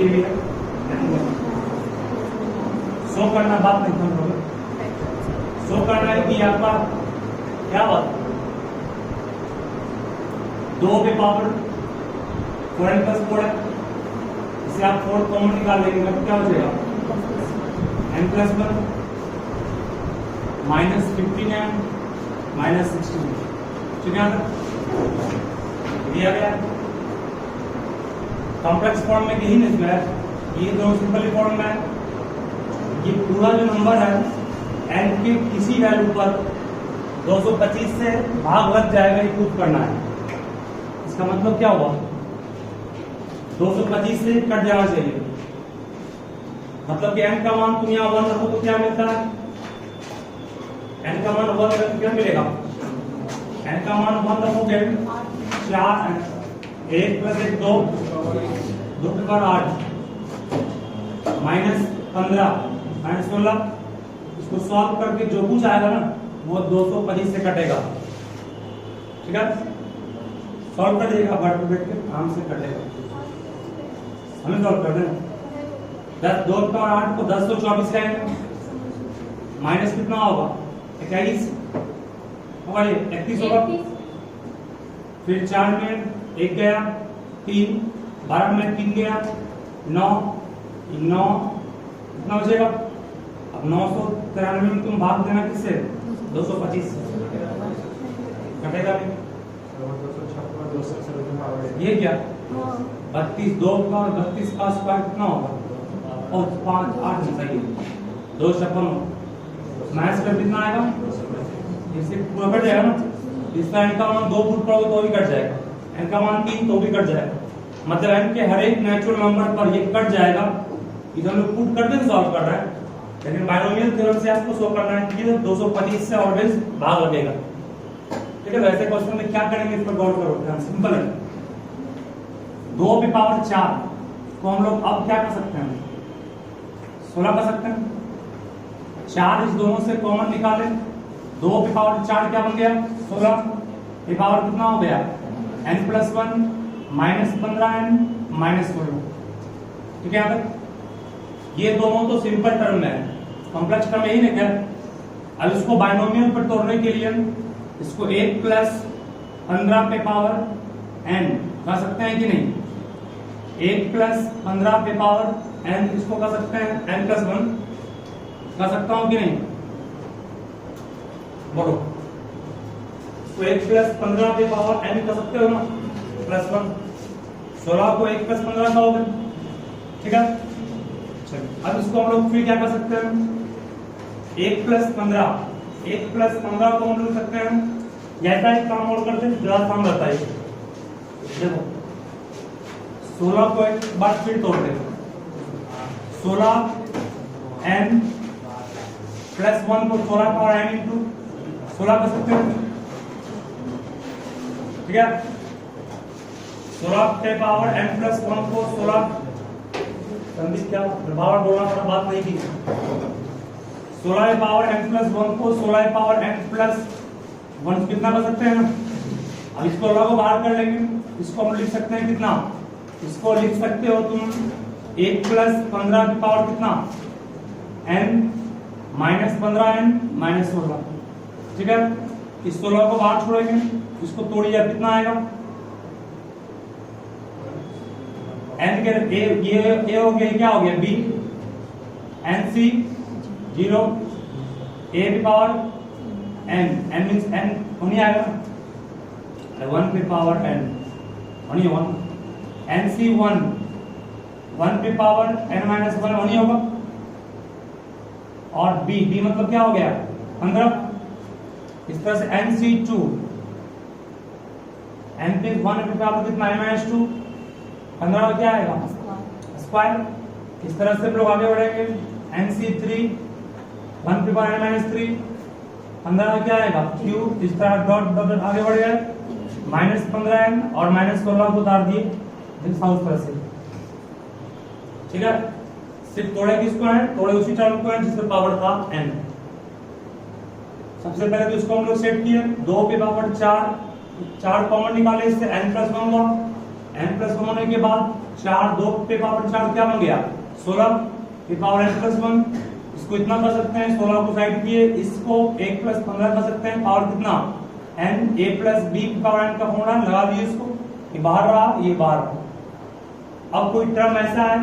भी है, शो करना बात नहीं समझोगे, शो करना है कि आपका क्या बात 2 पे पावर 4n प्लस 4 है, इसे आप 4 कॉमन निकाल लेंगे तो क्या हो जाएगा n plus 1 minus 15n minus 16, ठीक है दिया गया। कॉम्प्लेक्स फॉर्म में यही नहीं है, ये दोनों सिंपल फॉर्म में है। ये पूरा जो नंबर है n के किसी वैल्यू पर 225 से भाग लग जाएगा, ये प्रूफ करना है। इसका मतलब क्या हुआ 225 से कट जाना चाहिए, मतलब कि n का मान तुम यहाँ 1 रखो तो क्या मिलता है, n का मान 1 रखो क्या मिलेगा, n का मान 1 रखोगे 4 1 प्लस 1 2 2 के बाद 8 माइनस 15 माइनस 16, इसको सॉल्व करके जो कुछ आएगा ना वो 225 से कटेगा, ठीक है सॉल्व कर दीजिएगा, बैठ के आराम से कटेगा, हमें सॉल्व कर देना। 10 2 के बाद 8 को 10 तो 24 रहेगा, माइनस कितना होगा 21 होगा, ये 31 होगा, फिर 4 में 1 गया 3 12 में 3 गया 9 9 कितना हो जाएगा। अब 993 में तुम भाग देना किससे 225 कटेगा नहीं, ये क्या 32 2 का 32 का स्क्वायर कितना होगा और 5 8 में सही 256 मैथ्स का कितना आएगा, इससे पूरा कट जाएगा ना, इसका n का मान 2 फुट पड़ोगे तो भी कट जाएगा, n का मान 3 तो भी कट जाएगा, मतलब n के हर एक नेचुरल नंबर पर ये कट जाएगा। इधर हम लोग पुट करके सॉल्व कर रहे हैं, लेकिन बायनोमियल थ्योरम से आपको शो करना है कि 225 से ऑलवेज भाग लगेगा, ठीक है। वैसे क्वेश्चन में क्या करेंगे इस पर गौर करो, सिंपल है 2 पे पावर 4 को हम लोग अब क्या कर सकते हैं 16 कर सकते हैं, 4 इस दोनों से कॉमन निकालें, 2 पे पावर 4 क्या बन गया 16 पे पावर कितना हो गया n plus 1 minus 15n minus 16, ठीक है। यहाँ तक ये दोनों तो सिंपल टर्म है, कॉम्प्लेक्स टर्म यही नहीं क्या। अब इसको बायनोमियल पर तोड़ने के लिए इसको 1 प्लस 15 पे पावर n कर सकते हैं कि नहीं, 1 प्लस 15 पे पावर n इसको कर सकते हैं n प्लस 1 कर सकता हूं कि नहीं, बोलो तो 1 प्लस 15 पे पावर n कर सकते हो ना प्लस 1, 16 को 1 प्लस 15 का होगा, ठीक है। अब इसको हम लोग फिर क्या कर सकते हैं 1 प्लस 15 को हम लोग सकते हैं, जैसा एक काम और करते हैं ज्यादा काम रहता है, देखो 16 को एक बार फिर तोड़ते हैं, 16 n प्लस 1 को 16 पावर n इंटू 16 कर सकते हैं, ठीक है। 16 के पावर n प्लस 1 को 16 क्या पावर बोलना थोड़ा बात नहीं की, 16 पावर n प्लस 1 को 16 पावर n प्लस 1 कितना कर सकते हैं। अब इसको को बाहर कर लेंगे, इसको हम लिख सकते हैं कितना, इसको लिख सकते हो तुम 1 प्लस 15 की पावर कितना n माइनस 15n माइनस 16, ठीक है। इस 16 को बाहर छोड़ेंगे, इसको तोड़िए कितना आएगा n के ये हो गया, क्या हो गया b n c 0 a की पावर n मींस n होनी आएगा ना 1 पे पावर n होनी 1 n c 1 पे पावर n माइनस 1 होनी होगा, और b मतलब क्या हो गया 15, इस तरह से n c 2 n पे 1 पे पावर कितना n माइनस 2 15 क्या आएगा स्क्वायर, इस तरह से हम लोग आगे बढ़ेंगे NC3 1 पे पावर n माइनस 3 15 क्या आएगा क्यूब, इस तरह डॉट डॉट आगे बढ़ गए माइनस 15n और माइनस 16 को उतार दिए उस तरह से, ठीक है। सिर्फ तोड़े किसको है, तोड़े उसी टर्म को है जिसमें पावर था n। सबसे पहले तो इसको हम लोग सेट किए 2 पे पावर 4 कॉमन निकाले, इससे n प्लस 1 हुआ, n प्लस 1 होने के बाद 4 2 पे पावर 4 क्या बन गया 16 पे पावर n प्लस 1। इसको इतना कर सकते हैं 16 को साइड किए, इसको 1 प्लस 15 कर सकते हैं पावर कितना n a plus b power n का फॉर्मूला लगा दिए इसको, ये बाहर रहा ये बाहर रहा। अब कोई टर्म ऐसा है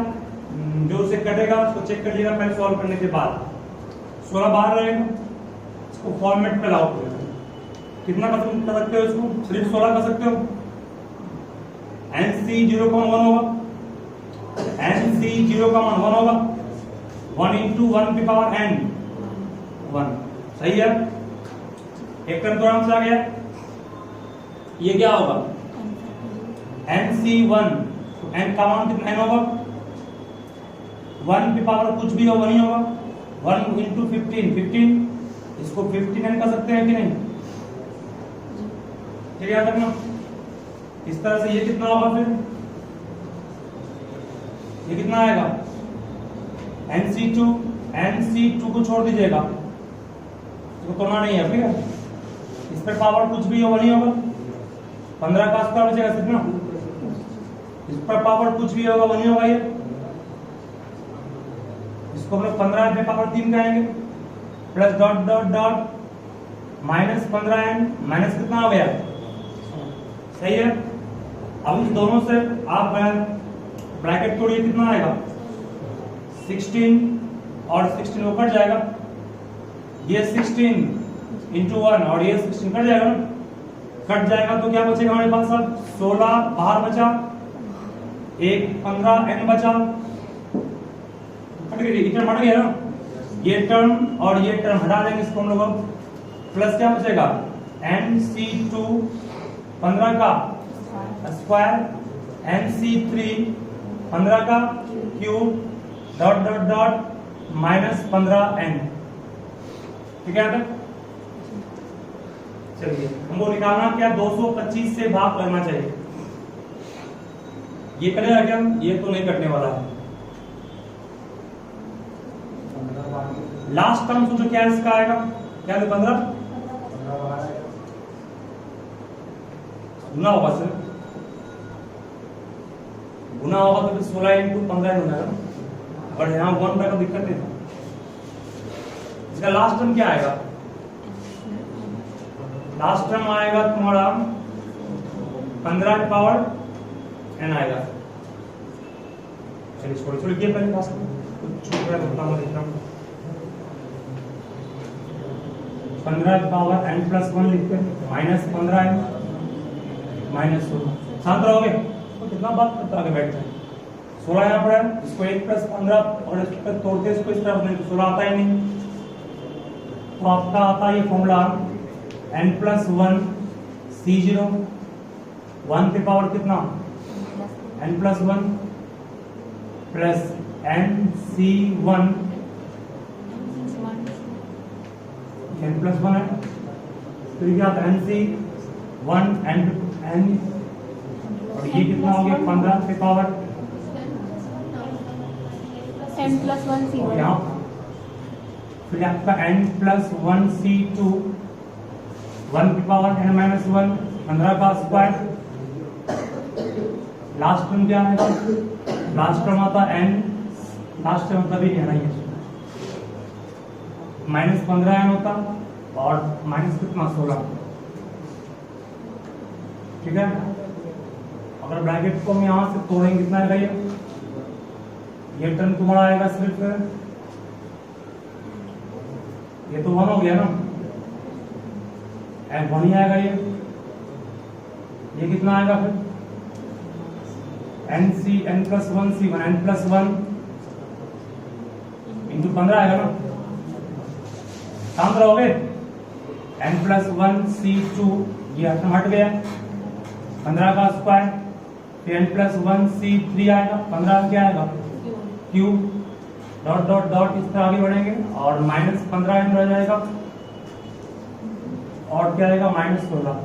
जो उसे कटेगा उसको चेक कर लीजिएगा पहले सॉल्व करने के बाद। 16 बाहर रहेगा, इसको फॉर्मेट पे लाओ, कितना कर सकते हो इसको सिर्फ 16 कर सकते हो। NC 0,1 होगा, NC 0,1 होगा, 1 इंटू 1 की पावर n 1, सही है। एक टर्म तो आराम से आ गया, ये क्या होगा NC1, n का मान कितना n होगा 1 की पावर कुछ भी होगा नहीं होगा 1 इंटू 15, इसको 15n कर सकते हैं कि नहीं, ठीक है याद रखना। इस तरह से ये कितना होगा, फिर ये कितना आएगा NC2 को छोड़ दीजिएगा, इसको तोड़ना नहीं है, ठीक है। इस पर पावर कुछ भी होगा नहीं होगा 15 का स्क्वायर बचेगा कितना, इस पर पावर कुछ भी होगा नहीं होगा, ये इसको हम लोग 15 पे पावर 3 कहेंगे, plus dot dot dot minus 15n, minus कितना हो गया, सही है। अब इस दोनों से आप ब्रैकेट तोड़िए, कितना आएगा 16 और 16 वो कट जाएगा, ये 16 इंटू 1 और ये 16 कट जाएगा ना, कट जाएगा तो क्या बचेगा हमारे पास, अब 16 बाहर बचा, एक 15n बचा, कट गई, टर्म हट गया ना, ये टर्म और ये टर्म हटा देंगे इसको हम लोग, प्लस क्या बचेगा NC2 15 का स्क्वायर, NC3 15 का cube, dot dot dot minus 15n, ठीक है। चलिए हमको निकालना क्या, 225 से भाग करना चाहिए, ये करेगा क्या, ये तो नहीं कटने वाला है। लास्ट टर्म सोचो क्या इसका आएगा, क्या 15 गुना होगा, सर गुना होगा तो फिर 16 इंटू 15 हो जाएगा, और यहाँ 1 का दिक्कत नहीं था। इसका लास्ट टर्म क्या आएगा, लास्ट टर्म आएगा तुम्हारा 15 की पावर n आएगा। चलिए छोड़ छोड़िए पहले पास कुछ छूट रहा है, बताता हूँ लिखता हूँ 15 की पावर n प्लस 1 लिखते हैं, माइनस 15n माइनस 16, शांत रहोगे तो कितना बात करता आगे बैठ जाए। 16 यहाँ पर है, इसको 1 प्लस 15 और इस पर तोड़ते इसको इस तरफ नहीं तो 16 आता ही नहीं, तो आपका आता है ये फॉर्मूला n प्लस 1 C0, 1 की पावर कितना n plus 1 plus NC1 n plus 1 है, तो क्या आता है NC1 n और ये कितना हो गया 15 की पावर n प्लस 1 C1, यहाँ फिर आपका n प्लस 1 C2, 1 की पावर n माइनस 1, 15 का स्क्वायर, लास्ट टर्म क्या आएगा, लास्ट टर्म आता n, लास्ट टर्म तभी कहना है माइनस 15n होता और माइनस कितना 16, ठीक है। अगर ब्रैकेट को हम यहाँ से तोड़ेंगे कितना आएगा, ये टर्म तुम्हारा आएगा सिर्फ, ये तो 1 हो गया ना, n 1 ही आएगा, ये कितना आएगा फिर n plus 1 C1, n plus 1 into 15 आएगा ना, शांत रहोगे, n प्लस 1 C2 ये हट गया, 15 का स्क्वायर, फिर n प्लस 1 C3 आएगा, 15 क्या आएगा क्यूब, डॉट डॉट डॉट इस तरह आगे बढ़ेंगे और माइनस 15n रह जाएगा, और क्या आएगा माइनस 16,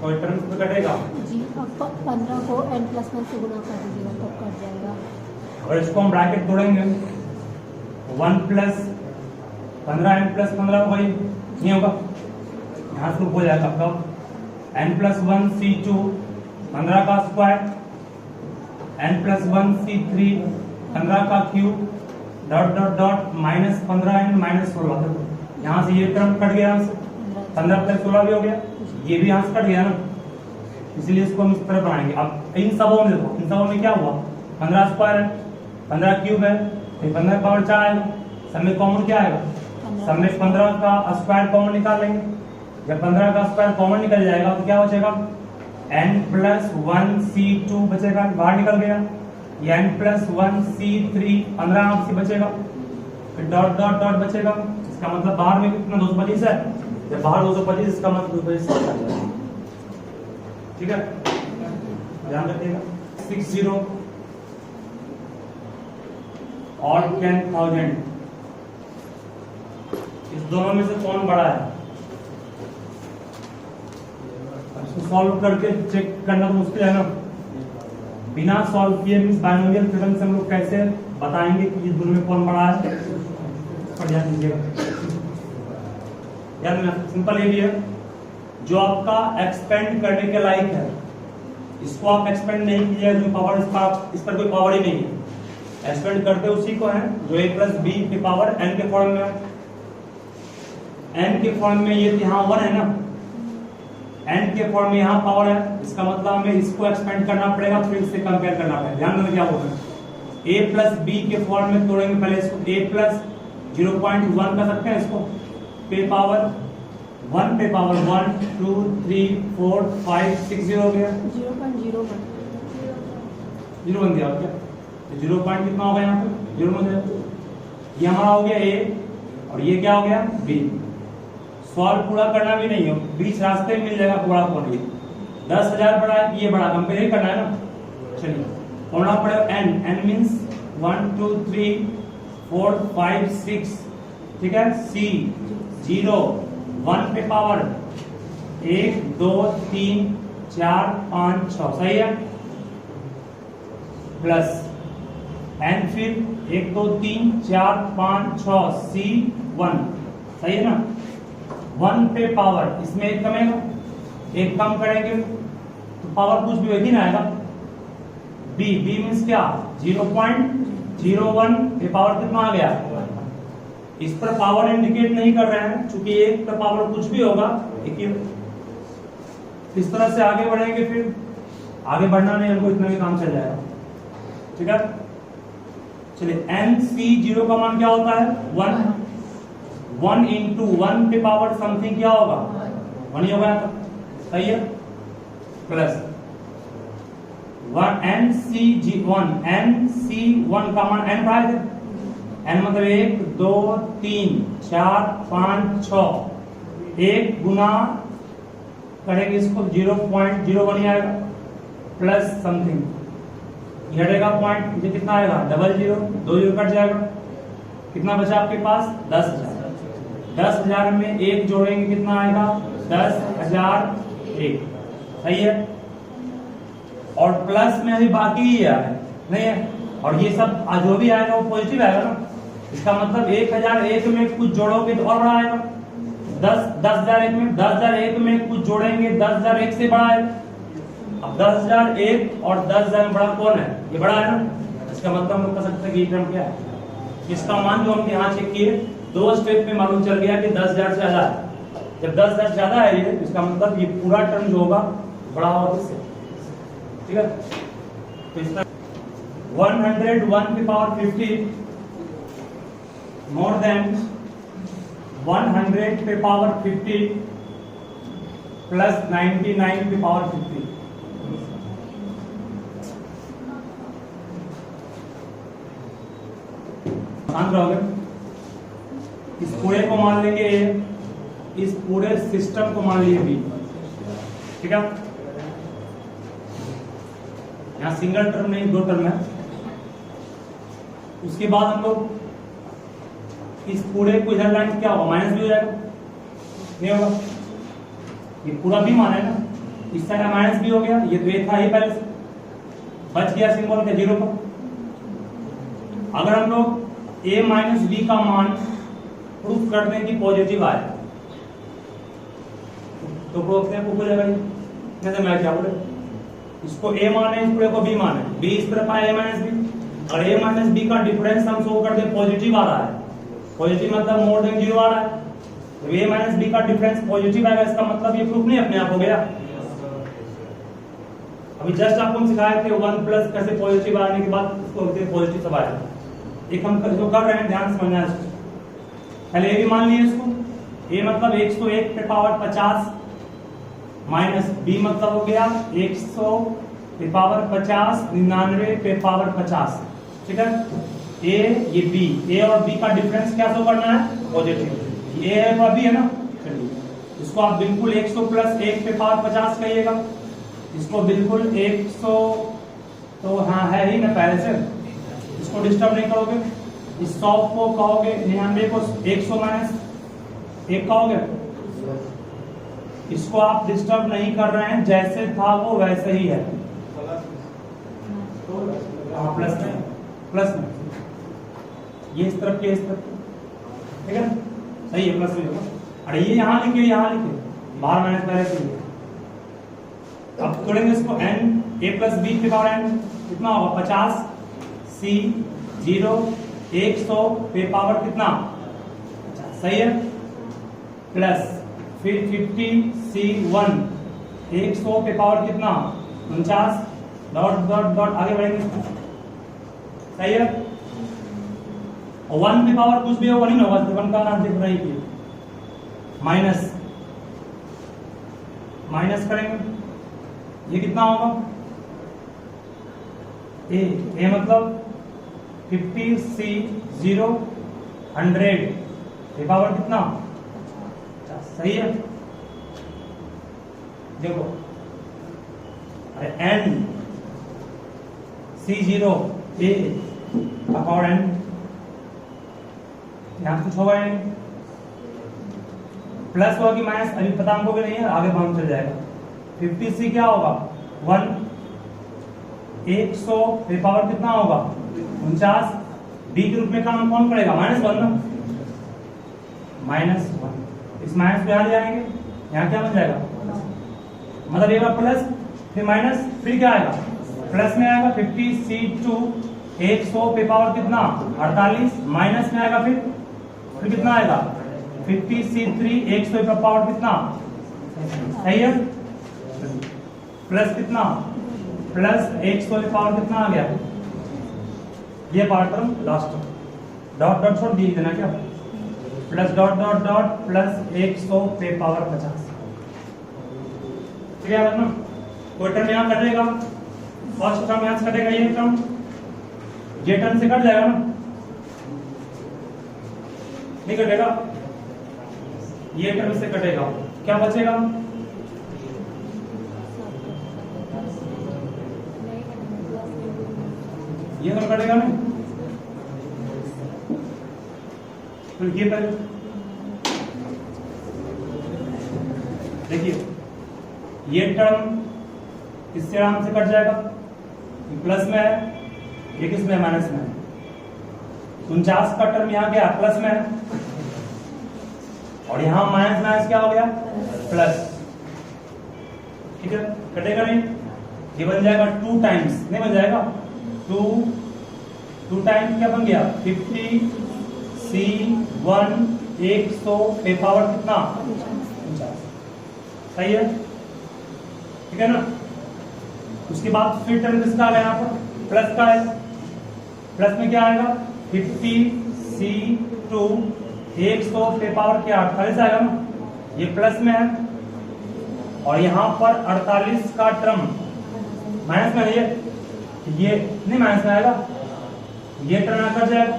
कोई टर्म पे कटेगा जी। अब 15 को n प्लस 1 से गुना कर दीजिएगा तब कट जाएगा। और इसको हम ब्रैकेट तोड़ेंगे, 1 प्लस 15 n प्लस 15 होगा, ये नहीं होगा, यहाँ से हो जाएगा आपका n+1 C2 15 का स्क्वायर, n+1 C3 15 का cube, dot dot dot -15 n -16। यहाँ से ये टर्म कट गया, यहाँ से 15 + 16 भी हो गया, ये भी यहाँ से कट गया ना, इसलिए इसको हम इस तरह बनाएंगे। अब इन सबों में देखो, इन सबों में क्या हुआ, 15 स्क्वायर है, 15 क्यूब है, फिर 15 पावर 4 आएगा, सब में कॉमन क्या आएगा, सब में 15 का स्क्वायर कॉमन निकाल लेंगे। जब 15 का स्क्वायर कॉमन निकल जाएगा तो क्या बचेगा, n+1 C2 बचेगा, बाहर निकल गया, ये n+1 C3 15 आपसे बचेगा, फिर डॉट डॉट डॉट बचेगा, इसका मतलब बाहर में कितना 225 है, जब बाहर 225 इसका मतलब 225, ठीक है, ध्यान रखिएगा। 60 और 10,000, इस दोनों में से कौन बड़ा है, इसको सॉल्व करके चेक करना तो मुश्किल है ना, बिना सॉल्व किए मींस बाइनोमियल थ्योरम से हम लोग कैसे बताएंगे कि ये दोनों में कौन बड़ा है, पर ध्यान दीजिएगा। याद में सिंपल ये भी है, जो आपका एक्सपेंड करने के लायक है इसको आप एक्सपेंड नहीं कीजिएगा, जो पावर इस पर कोई पावर ही नहीं है, एक्सपेंड करते उसी को है जो a+b की पावर n के फॉर्म में है, n के फॉर्म में ये यहाँ 1 है ना, n के फॉर्म में यहाँ पावर है, इसका मतलब हमें इसको एक्सपेंड करना पड़ेगा, फिर इससे कंपेयर करना पड़ेगा। ध्यान देना क्या होगा, a+b के फॉर्म में तोड़ेंगे, पहले इसको a+0.1 कर सकते हैं, इसको पे पावर 1 पे पावर 1 2 3 4 5 6 0 हो गया, 0.01 0 बन गया क्या, 0 पॉइंट कितना होगा यहाँ पे 0 बन जाएगा, ये हमारा हो गया a और ये क्या हो गया b। सॉल्व पूरा करना भी नहीं हो, बीच रास्ते में मिल जाएगा पूरा कौन, ये 10,000 बड़ा है, ये बड़ा, कंपेयर ही करना है ना। चलिए कौन पड़ेगा n मींस 1 2 3 4 5 6, ठीक है, c 0 1 पे पावर 1 2 3 4 5 6, सही है, प्लस n फिर 1 2 3 4 5 6 c1, सही है ना, 1 पे पावर, इसमें एक कमेगा, एक कम करेंगे तो पावर कुछ भी वही ना आएगा, b मींस क्या 0.01 पे पावर कितना आ गया, इस पर पावर इंडिकेट नहीं कर रहे हैं क्योंकि एक पर पावर कुछ भी होगा, इस तरह से आगे बढ़ेंगे, फिर आगे बढ़ना नहीं, हमको इतना भी काम चल जाएगा, ठीक है। चलिए nc0 का मान क्या होता है 1 इंटू 1 पे पावर समथिंग क्या होगा 1 ही होगा, सही है, प्लस nc1 का मान n बढ़ा दे, n मतलब 1 2 3 4 5 6, 1 गुना करेंगे इसको 0.01 आएगा, प्लस समथिंग ये हटेगा पॉइंट, ये कितना आएगा 00, 2 0 कट जाएगा, कितना बचा आपके पास 10,000, 10,000 में 1 जोड़ेंगे कितना आएगा 10,001, सही है, और प्लस में अभी बाकी ही है नहीं है, और ये सब जो भी आएगा वो पॉजिटिव आएगा ना, इसका मतलब 1001 में कुछ जोड़ोगे तो और बड़ा आएगा, 10,001 में कुछ जोड़ेंगे 10,001 से बड़ा है, अब 10,001 और 10,000 में बड़ा कौन है, ये बड़ा है ना, इसका मतलब हम लोग कह सकते हैं कि ये टर्म क्या है, इसका मान जो हमने यहाँ चेक किए 2 स्टेप में मालूम चल गया कि 10,000 से ज्यादा है, जब 10,000 ज्यादा है ये, इसका मतलब ये पूरा टर्म जो होगा बड़ा होगा इससे, ठीक है। तो इसका 101 की पावर 50 मोर देन 100 पे पावर 50 प्लस 99 पे पावर 50, शांत रहोगे, इस पूरे को मान लेंगे A, इस पूरे सिस्टम को मान लिए B, ठीक है, यहाँ सिंगल टर्म नहीं 2 टर्म है, उसके बाद हम लोग इस पूरे को इधर लाइन क्या होगा माइनस भी हो जाएगा, नहीं होगा, ये पूरा भी मान है ना, इस साइड माइनस भी हो गया, ये तो A था ही पहले से, बच गया सिंबल के 0 पर। अगर हम लोग a माइनस बी का मान प्रूफ कर दें कि पॉजिटिव आए, तो अपने आप ऊपर जाएगा। जैसे मैं क्या बोले, इसको a माने, इस पूरे को b माने, b इस तरफ आया a माइनस बी, और a माइनस बी का डिफरेंस हम शो कर दे पॉजिटिव आ रहा है, पॉजिटिव मतलब मोर देन 0 आ रहा है, तो a माइनस बी का डिफरेंस पॉजिटिव आएगा, इसका मतलब ये प्रूफ नहीं अपने आप हो गया। अभी जस्ट आपको हम सिखाए थे 1 प्लस कैसे पॉजिटिव आने के बाद इसको पॉजिटिव सब आएगा। एक हम जो कर रहे हैं ध्यान से समझना है इसको। पहले a भी मान लिए इसको, a मतलब 101 पे पावर 50 माइनस b मतलब हो गया 100 पे पावर 50 99 पे पावर 50, ठीक है। a ये b, a और b का डिफरेंस क्या शो करना है, पॉजिटिव, a है और b है ना, चलिए इसको आप बिल्कुल 100 प्लस 1 पे पावर 50 कहिएगा, इसको बिल्कुल 100 तो हाँ है ही ना पहले से, इसको डिस्टर्ब नहीं करोगे, इस 100 को कहोगे 99 को 100 माइनस 1 कहोगे, इसको आप डिस्टर्ब नहीं कर रहे हैं, जैसे था वो वैसे ही है, हाँ प्लस में ये इस तरफ के इस तरफ, ठीक है सही है, प्लस में होगा। अरे ये यहाँ लिखे बाहर माइनस पहले से लिखे। अब तोड़ेंगे इसको n a प्लस बी के पावर n कितना होगा 50 c 0 100 पे पावर कितना 50, सही है, प्लस फिर 50 c 1 100 पे पावर कितना 49 डॉट डॉट डॉट आगे बढ़ेंगे, सही है। और 1 पे पावर कुछ भी होगा नहीं ना होगा, 1 का नाम दिख रही है, माइनस करेंगे, ये कितना होगा a मतलब 50 c 0 100 पे पावर कितना, सही है। देखो अरे n c0 a का पावर n, यहाँ कुछ होगा नहीं, प्लस होगा कि माइनस अभी पता हमको भी नहीं है, आगे हम चल जाएगा। 50c क्या होगा 1 100 पे पावर कितना होगा 49, b के रूप में काम कौन करेगा -1 ना, -1, इस माइनस पे यहाँ ले आएंगे, यहाँ क्या बन जाएगा, मतलब एक बार प्लस फिर माइनस फिर क्या आएगा, प्लस में आएगा 50c2 100 पे पावर कितना 48, माइनस में आएगा फिर कितना आएगा 50c3 100 पे पावर कितना, सही है, प्लस कितना प्लस 100 पे पावर कितना आ गया, ये power term last dot dot छोड़ दिए देना क्या, plus dot dot dot plus 100 पे पावर 50, ठीक है ना। कोई टर्म यहाँ कटेगा, फर्स्ट टर्म यहाँ से कटेगा, ये टर्म से कट जाएगा ना, नहीं कटेगा, ये टर्म से कटेगा, क्या बचेगा, ये टर्म कटेगा नहीं, तो ये पहले देखिए, ये टर्म इससे आराम से कट जाएगा, प्लस में है, ये किस में माइनस में है, 49 का टर्म यहाँ गया प्लस में है, और यहाँ माइनस माइनस क्या हो गया प्लस, ठीक है, कटेगा नहीं, ये बन जाएगा 2 टाइम्स, नहीं बन जाएगा 2 टाइम्स क्या बन गया 50 c1 100 पे पावर कितना 50, सही है, ठीक है ना। उसके बाद फिर टर्म किसका आ गया यहाँ पर प्लस का है, प्लस में क्या आएगा 50 c2 100 पे पावर क्या 48 आएगा ना, ये प्लस में है, और यहाँ पर 48 का टर्म माइनस में है, ये नहीं माइनस में आएगा, ये टर्म यहाँ कट जाएगा,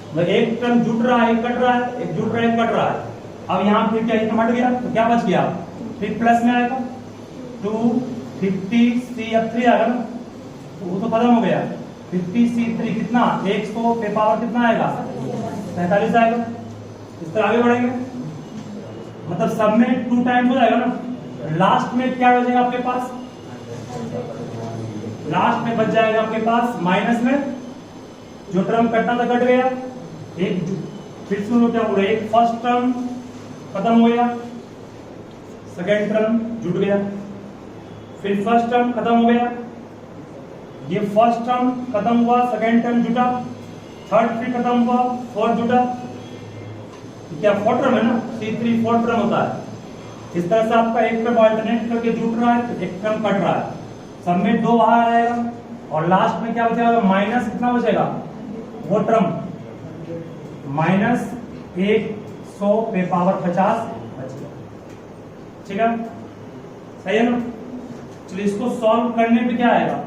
मतलब एक टर्म जुट रहा है एक कट रहा है, एक जुट रहा है एक कट रहा है, अब यहाँ फिर क्या हट गया तो क्या बच गया, फिर प्लस में आएगा 250 c अब 3 आएगा ना, तो वो तो खत्म हो गया, 50 c3 कितना 100 पे पावर कितना आएगा 47 आएगा, इस तरह आगे बढ़ेंगे, मतलब सब में 2 टाइम्स हो जाएगा ना, लास्ट में क्या बचेगा आपके पास, लास्ट में बच जाएगा आपके पास माइनस में जो टर्म कटना था कट गया, एक फिर सुनो क्या बोल रहे, एक फर्स्ट टर्म खत्म हो गया, सेकेंड टर्म जुड़ गया, फिर फर्स्ट टर्म खत्म हो गया, ये फर्स्ट टर्म खत्म हुआ, सेकेंड टर्म जुटा, थर्ड फिर खत्म हुआ, फोर्थ जुटा, क्या फोर्थ टर्म है ना, C3 फोर्थ टर्म होता है। इस तरह से आपका एक टर्म अल्टरनेट करके जुट रहा है, एक टर्म कट रहा है, सब में 2 बाहर आ जाएगा और लास्ट में क्या बचेगा, माइनस कितना बचेगा, वो टर्म माइनस 100 पे पावर 50 बचेगा। ठीक है, सही है ना। चलिए इसको सॉल्व करने पे क्या आएगा,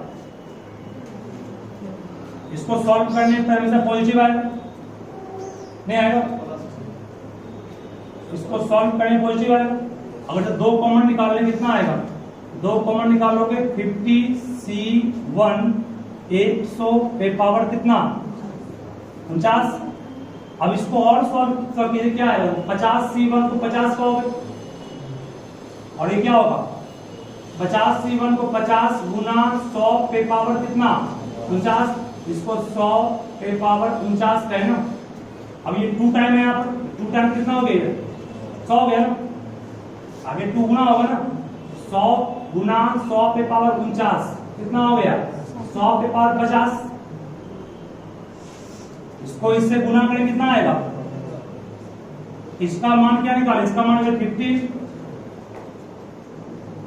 इसको सॉल्व करने पे हमेशा पॉजिटिव आएगा, नहीं आएगा, इसको सॉल्व करने पॉजिटिव आएगा। अगर तो 2 कॉमन निकाल लेंगे कितना आएगा, 2 कॉमन निकालोगे 50C1 100 पे पावर कितना 49। अब इसको और सॉल्व कीजिए, क्या आएगा, 50C1 को 50 कहोगे और ये क्या होगा, 50C1 को 50 गुना 100 पे पावर कितना 49, इसको 100 पे पावर 49 कहे ना। अब ये 2 टाइम है, यहाँ पर 2 टाइम कितना हो गया, 100 हो गया ना, आगे 2 गुना होगा ना, 100 गुना 100 पे पावर 49 कितना हो गया, 100 पे पावर 50। इसको इससे गुना करें कितना आएगा, इसका मान क्या निकाले, इसका मान है 50,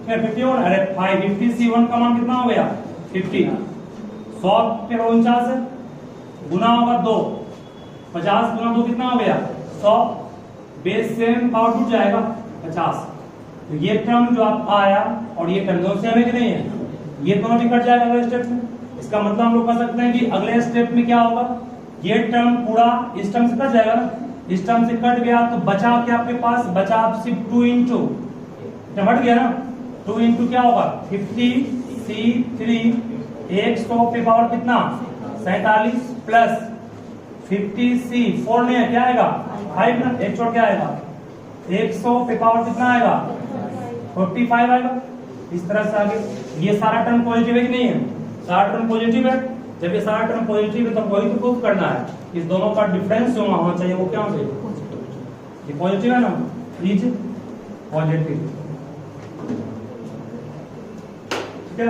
50 और अरे 50C1 का मान कितना हो गया 50, 100 पे 49 है, गुना होगा 2, 50 गुना 2 कितना हो गया 100, बेस से पावर टूट जाएगा 50। तो ये टर्म जो आपका आया और ये टर्म दोनों सेम है कि नहीं है, ये दोनों भी कट जाएगा अगले स्टेप में। इसका मतलब हम लोग कह सकते हैं कि अगले स्टेप में क्या होगा, ये टर्म पूरा इस टर्म से कट जाएगा ना, इस टर्म से कट गया तो बचा क्या आपके पास, बचा आप सिर्फ 2 इंटू हट गया ना, 2 इंटू क्या होगा 50C3 100 पे पावर कितना 47 प्लस 50C4 ने क्या आएगा 5 ना, एक छोड़ क्या आएगा 100 पे पावर कितना आएगा 45 आएगा। इस तरह से आगे ये सारा टर्म पॉजिटिव है कि नहीं है, सारा टर्म पॉजिटिव है। जब ये सारा टर्म पॉजिटिव है तो वही तो प्रूफ करना है, इस दोनों का डिफरेंस जो होना चाहिए वो क्या होना चाहिए, ये पॉजिटिव है ना, इज पॉजिटिव। ठीक है।